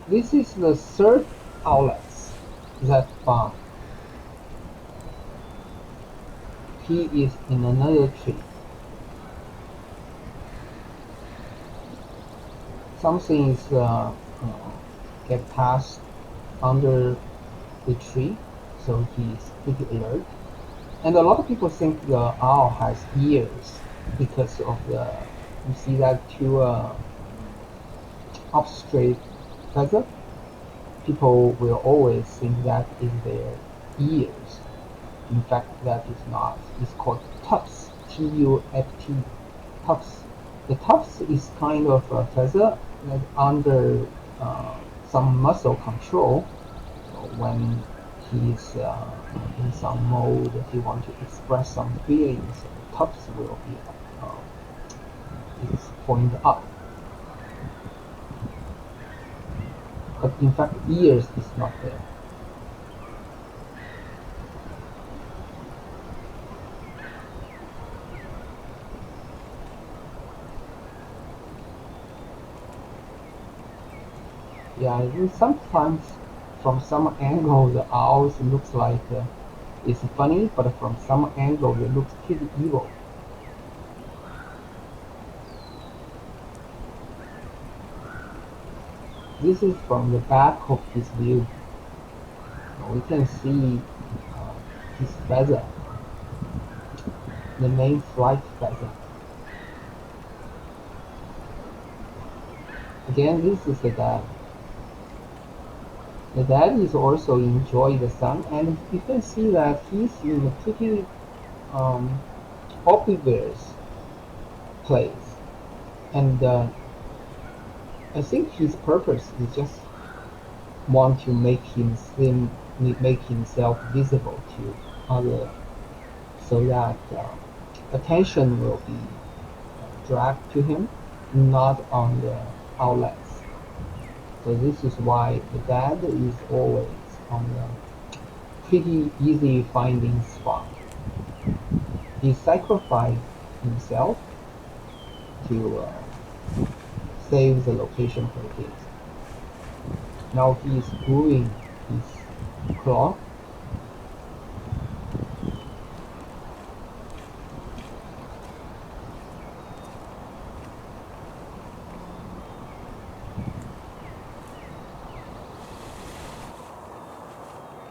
This is the third outlet that found. He is in another tree. Something is get past under the tree, so he's pretty alert. And a lot of people think the owl has ears because of you see that two up straight feather. People will always think that is their ears. In fact, that is not. It's called tufts, T-U-F-T, tufts. The tufts is kind of a feather that under some muscle control when he's in some mode, he wants to express some feelings, the tufts will be it's pointed up. But in fact, ears is not there. Yeah, sometimes from some angle the owls looks like it's funny, but from some angle it looks pretty evil. This is from the back of his view. We can see his feather, the main flight feather. Again, this is the dad. The dad is also enjoy the sun, and you can see that he's in a pretty obvious place. And I think his purpose is just want to make himself visible to other, so that attention will be dragged to him, not on the outlets. So this is why the dad is always on the pretty easy finding spot. He sacrificed himself to save the location for the kids. Now he is moving his claw